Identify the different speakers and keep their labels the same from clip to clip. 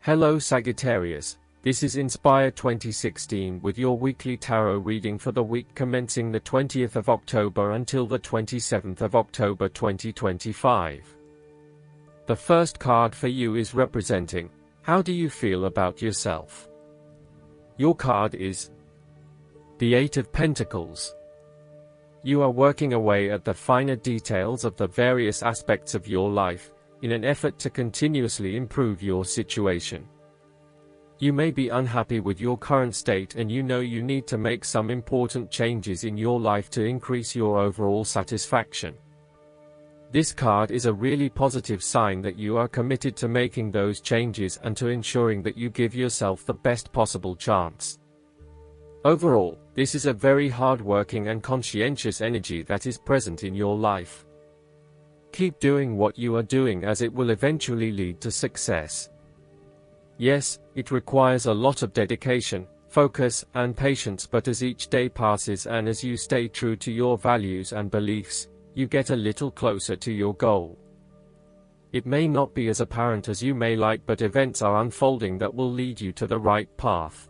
Speaker 1: Hello Sagittarius, this is Inspire 2016 with your weekly tarot reading for the week commencing the 20th of October until the 27th of October 2025. The first card for you is representing, how do you feel about yourself? Your card is the Eight of Pentacles. You are working away at the finer details of the various aspects of your life, in an effort to continuously improve your situation. You may be unhappy with your current state and you know you need to make some important changes in your life to increase your overall satisfaction. This card is a really positive sign that you are committed to making those changes and to ensuring that you give yourself the best possible chance. Overall, this is a very hard-working and conscientious energy that is present in your life. Keep doing what you are doing as it will eventually lead to success. Yes, it requires a lot of dedication, focus, and patience, but as each day passes and as you stay true to your values and beliefs, you get a little closer to your goal. It may not be as apparent as you may like, but events are unfolding that will lead you to the right path.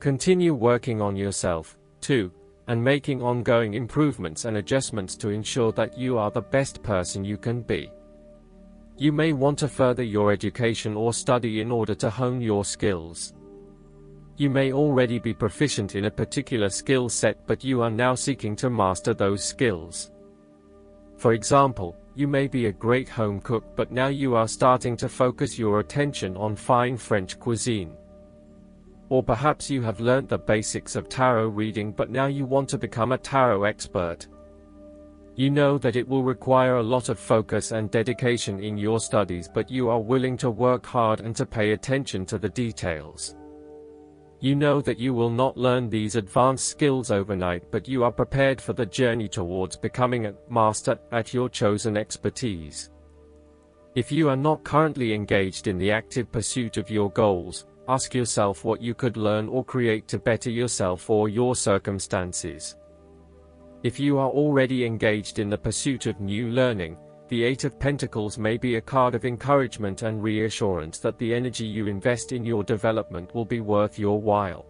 Speaker 1: Continue working on yourself, too, and making ongoing improvements and adjustments to ensure that you are the best person you can be. You may want to further your education or study in order to hone your skills. You may already be proficient in a particular skill set, but you are now seeking to master those skills. For example, you may be a great home cook, but now you are starting to focus your attention on fine French cuisine. Or perhaps you have learnt the basics of tarot reading, but now you want to become a tarot expert. You know that it will require a lot of focus and dedication in your studies, but you are willing to work hard and to pay attention to the details. You know that you will not learn these advanced skills overnight, but you are prepared for the journey towards becoming a master at your chosen expertise. If you are not currently engaged in the active pursuit of your goals, ask yourself what you could learn or create to better yourself or your circumstances. If you are already engaged in the pursuit of new learning, the Eight of Pentacles may be a card of encouragement and reassurance that the energy you invest in your development will be worth your while.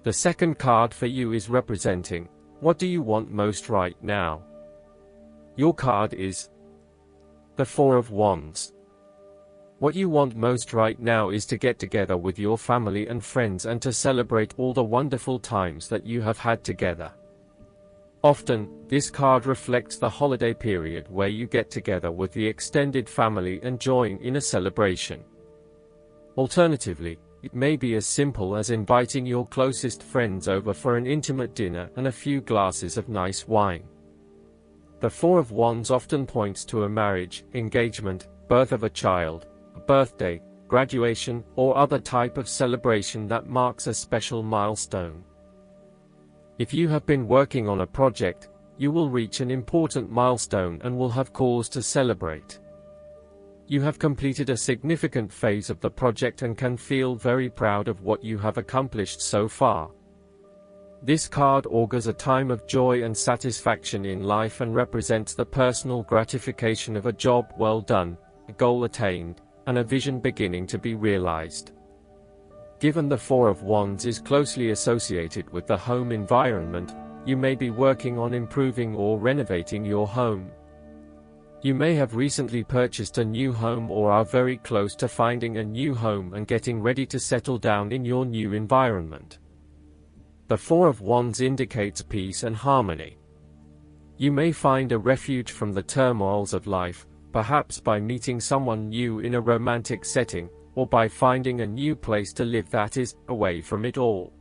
Speaker 1: The second card for you is representing, what do you want most right now? Your card is the Four of Wands. What you want most right now is to get together with your family and friends and to celebrate all the wonderful times that you have had together. Often, this card reflects the holiday period where you get together with the extended family and join in a celebration. Alternatively, it may be as simple as inviting your closest friends over for an intimate dinner and a few glasses of nice wine. The Four of Wands often points to a marriage, engagement, birth of a child, a birthday, graduation, or other type of celebration that marks a special milestone. If you have been working on a project, you will reach an important milestone and will have cause to celebrate. You have completed a significant phase of the project and can feel very proud of what you have accomplished so far. This card augurs a time of joy and satisfaction in life and represents the personal gratification of a job well done, a goal attained, and a vision beginning to be realized. Given the Four of Wands is closely associated with the home environment, you may be working on improving or renovating your home. You may have recently purchased a new home or are very close to finding a new home and getting ready to settle down in your new environment. The Four of Wands indicates peace and harmony. You may find a refuge from the turmoils of life, perhaps by meeting someone new in a romantic setting, or by finding a new place to live that is away from it all.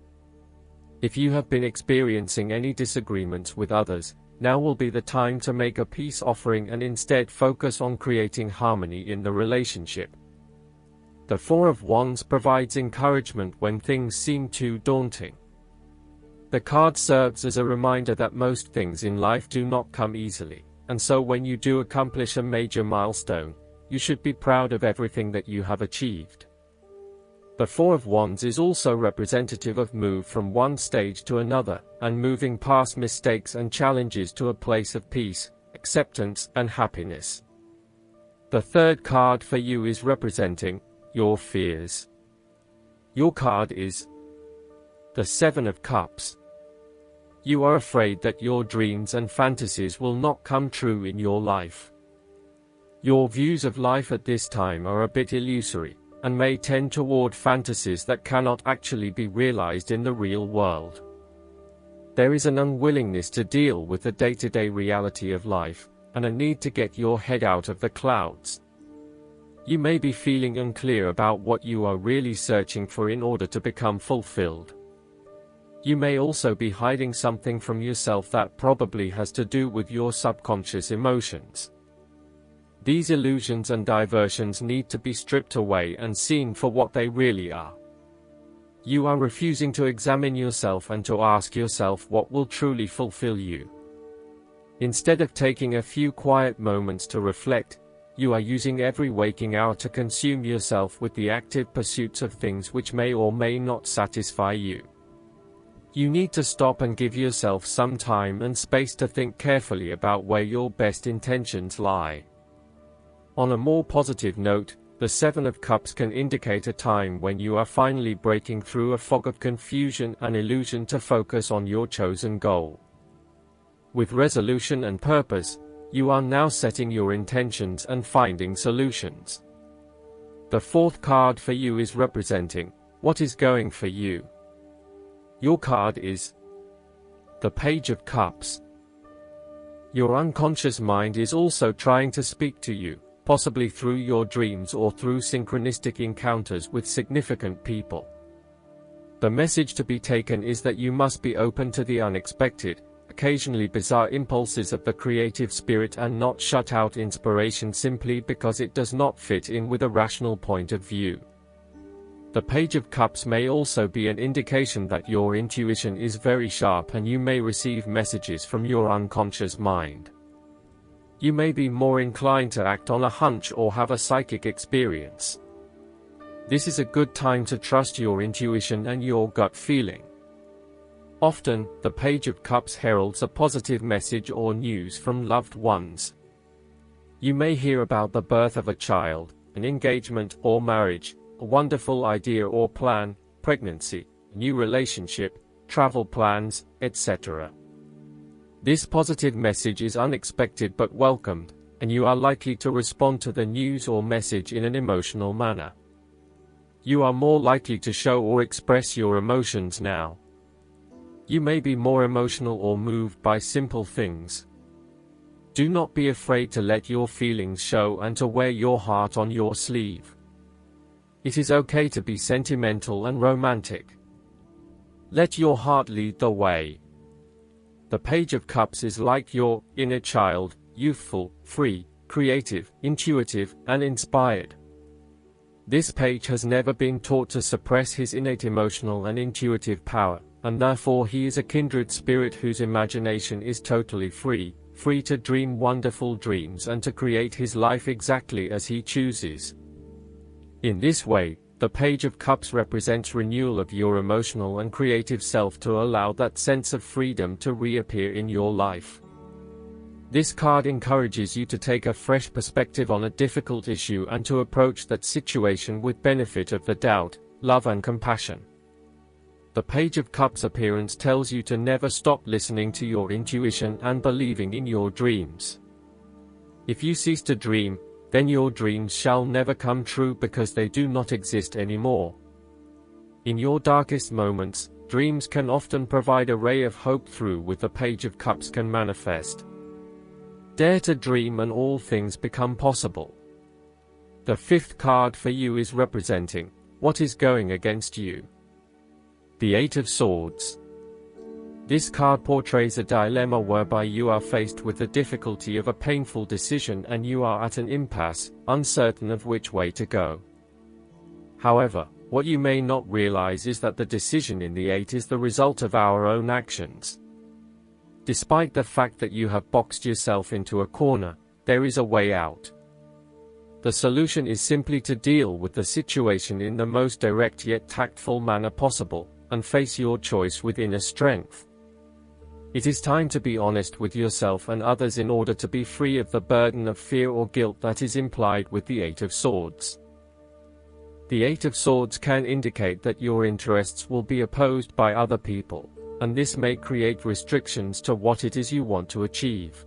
Speaker 1: If you have been experiencing any disagreements with others, now will be the time to make a peace offering and instead focus on creating harmony in the relationship. The Four of Wands provides encouragement when things seem too daunting. The card serves as a reminder that most things in life do not come easily, and so when you do accomplish a major milestone, you should be proud of everything that you have achieved. The Four of Wands is also representative of move from one stage to another, and moving past mistakes and challenges to a place of peace, acceptance, and happiness. The third card for you is representing, your fears. Your card is the Seven of Cups. You are afraid that your dreams and fantasies will not come true in your life. Your views of life at this time are a bit illusory, and may tend toward fantasies that cannot actually be realized in the real world. There is an unwillingness to deal with the day-to-day reality of life, and a need to get your head out of the clouds. You may be feeling unclear about what you are really searching for in order to become fulfilled. You may also be hiding something from yourself that probably has to do with your subconscious emotions. These illusions and diversions need to be stripped away and seen for what they really are. You are refusing to examine yourself and to ask yourself what will truly fulfill you. Instead of taking a few quiet moments to reflect, you are using every waking hour to consume yourself with the active pursuits of things which may or may not satisfy you. You need to stop and give yourself some time and space to think carefully about where your best intentions lie. On a more positive note, the Seven of Cups can indicate a time when you are finally breaking through a fog of confusion and illusion to focus on your chosen goal. With resolution and purpose, you are now setting your intentions and finding solutions. The fourth card for you is representing what is going for you. Your card is the Page of Cups. Your unconscious mind is also trying to speak to you, possibly through your dreams or through synchronistic encounters with significant people. The message to be taken is that you must be open to the unexpected, occasionally bizarre impulses of the creative spirit and not shut out inspiration simply because it does not fit in with a rational point of view. The Page of Cups may also be an indication that your intuition is very sharp and you may receive messages from your unconscious mind. You may be more inclined to act on a hunch or have a psychic experience. This is a good time to trust your intuition and your gut feeling. Often, the Page of Cups heralds a positive message or news from loved ones. You may hear about the birth of a child, an engagement or marriage, a wonderful idea or plan, pregnancy, a new relationship, travel plans, etc. This positive message is unexpected but welcomed, and you are likely to respond to the news or message in an emotional manner. You are more likely to show or express your emotions now. You may be more emotional or moved by simple things. Do not be afraid to let your feelings show and to wear your heart on your sleeve. It is okay to be sentimental and romantic. Let your heart lead the way. The Page of Cups is like your inner child, youthful, free, creative, intuitive, and inspired. This page has never been taught to suppress his innate emotional and intuitive power, and therefore he is a kindred spirit whose imagination is totally free to dream wonderful dreams and to create his life exactly as he chooses. In this way, the Page of Cups represents renewal of your emotional and creative self to allow that sense of freedom to reappear in your life. This card encourages you to take a fresh perspective on a difficult issue and to approach that situation with benefit of the doubt, love and compassion. The Page of Cups appearance tells you to never stop listening to your intuition and believing in your dreams. If you cease to dream, then your dreams shall never come true because they do not exist anymore. In your darkest moments, dreams can often provide a ray of hope through which the Page of Cups can manifest. Dare to dream and all things become possible. The fifth card for you is representing what is going against you. The Eight of Swords. This card portrays a dilemma whereby you are faced with the difficulty of a painful decision and you are at an impasse, uncertain of which way to go. However, what you may not realize is that the decision in the Eight is the result of our own actions. Despite the fact that you have boxed yourself into a corner, there is a way out. The solution is simply to deal with the situation in the most direct yet tactful manner possible, and face your choice with inner strength. It is time to be honest with yourself and others in order to be free of the burden of fear or guilt that is implied with the Eight of Swords. The Eight of Swords can indicate that your interests will be opposed by other people, and this may create restrictions to what it is you want to achieve.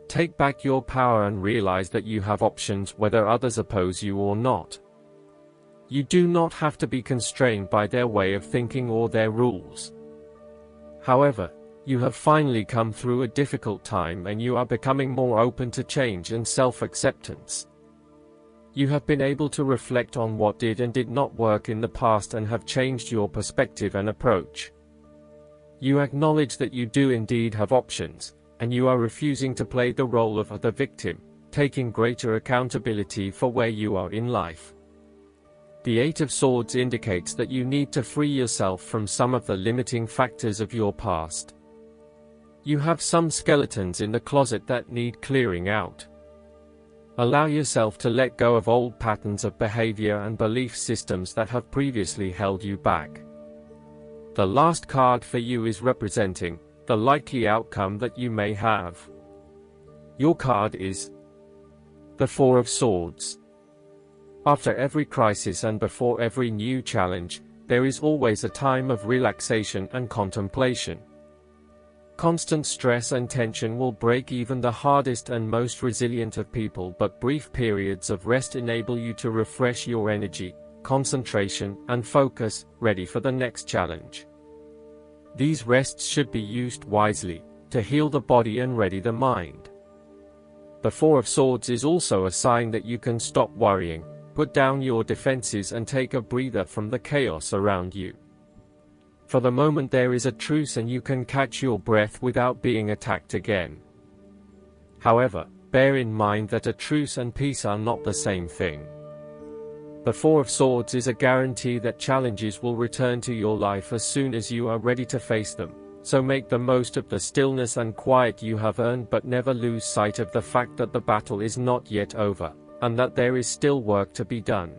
Speaker 1: Take back your power and realize that you have options whether others oppose you or not. You do not have to be constrained by their way of thinking or their rules. However, you have finally come through a difficult time and you are becoming more open to change and self-acceptance. You have been able to reflect on what did and did not work in the past and have changed your perspective and approach. You acknowledge that you do indeed have options, and you are refusing to play the role of the victim, taking greater accountability for where you are in life. The Eight of Swords indicates that you need to free yourself from some of the limiting factors of your past. You have some skeletons in the closet that need clearing out. Allow yourself to let go of old patterns of behavior and belief systems that have previously held you back. The last card for you is representing the likely outcome that you may have. Your card is the Four of Swords. After every crisis and before every new challenge, there is always a time of relaxation and contemplation. Constant stress and tension will break even the hardest and most resilient of people, but brief periods of rest enable you to refresh your energy, concentration, and focus, ready for the next challenge. These rests should be used wisely, to heal the body and ready the mind. The Four of Swords is also a sign that you can stop worrying, put down your defenses and take a breather from the chaos around you. For the moment there is a truce and you can catch your breath without being attacked again. However, bear in mind that a truce and peace are not the same thing. The Four of Swords is a guarantee that challenges will return to your life as soon as you are ready to face them, so make the most of the stillness and quiet you have earned, but never lose sight of the fact that the battle is not yet over, and that there is still work to be done.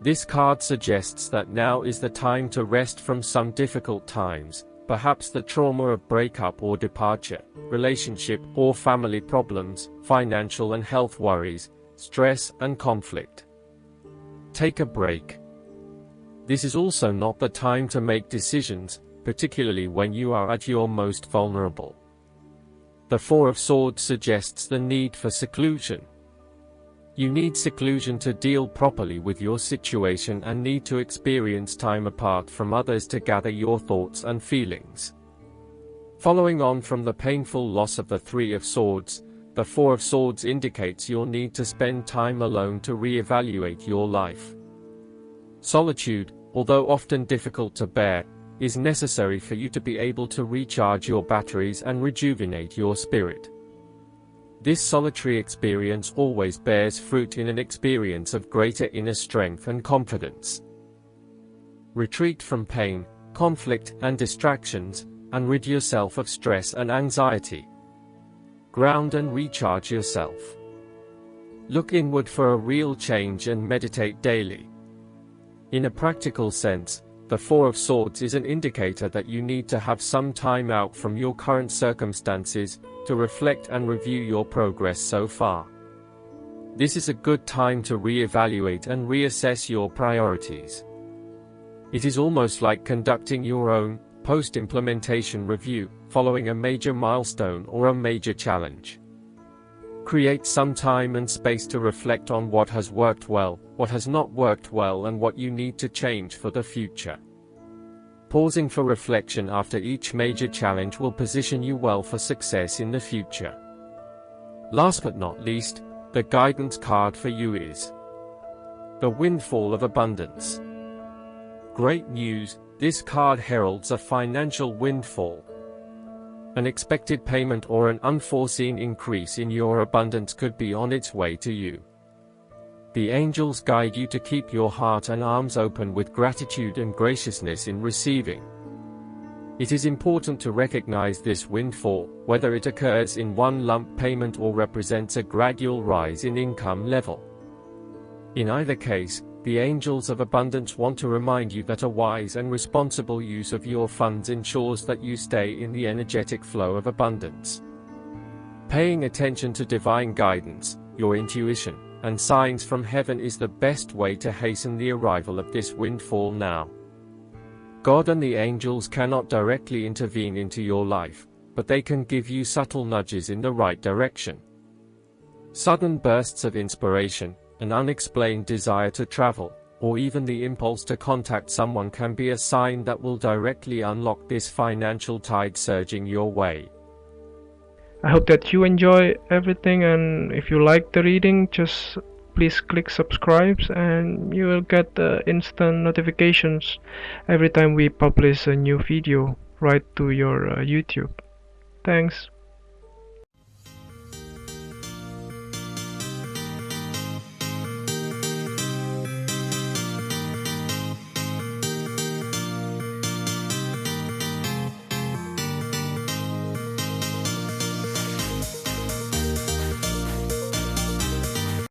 Speaker 1: This card suggests that now is the time to rest from some difficult times, perhaps the trauma of breakup or departure, relationship or family problems, financial and health worries, stress and conflict. Take a break. This is also not the time to make decisions, particularly when you are at your most vulnerable. The Four of Swords suggests the need for seclusion. You need seclusion to deal properly with your situation and need to experience time apart from others to gather your thoughts and feelings. Following on from the painful loss of the Three of Swords, the Four of Swords indicates your need to spend time alone to re-evaluate your life. Solitude, although often difficult to bear, is necessary for you to be able to recharge your batteries and rejuvenate your spirit. This solitary experience always bears fruit in an experience of greater inner strength and confidence. Retreat from pain, conflict, and distractions, and rid yourself of stress and anxiety. Ground and recharge yourself. Look inward for a real change and meditate daily. In a practical sense, the Four of Swords is an indicator that you need to have some time out from your current circumstances, to reflect and review your progress so far. This is a good time to re-evaluate and reassess your priorities. It is almost like conducting your own post-implementation review, following a major milestone or a major challenge. Create some time and space to reflect on what has worked well, what has not worked well, and what you need to change for the future. Pausing for reflection after each major challenge will position you well for success in the future. Last but not least, the guidance card for you is the Windfall of Abundance. Great news, this card heralds a financial windfall. An expected payment or an unforeseen increase in your abundance could be on its way to you. The angels guide you to keep your heart and arms open with gratitude and graciousness in receiving. It is important to recognize this windfall, whether it occurs in one lump payment or represents a gradual rise in income level. In either case, the angels of abundance want to remind you that a wise and responsible use of your funds ensures that you stay in the energetic flow of abundance. Paying attention to divine guidance, your intuition, and signs from heaven is the best way to hasten the arrival of this windfall now. God and the angels cannot directly intervene into your life, but they can give you subtle nudges in the right direction. Sudden bursts of inspiration, an unexplained desire to travel, or even the impulse to contact someone can be a sign that will directly unlock this financial tide surging your way.
Speaker 2: I hope that you enjoy everything, and if you like the reading, just please click subscribe and you will get instant notifications every time we publish a new video right to your YouTube. Thanks.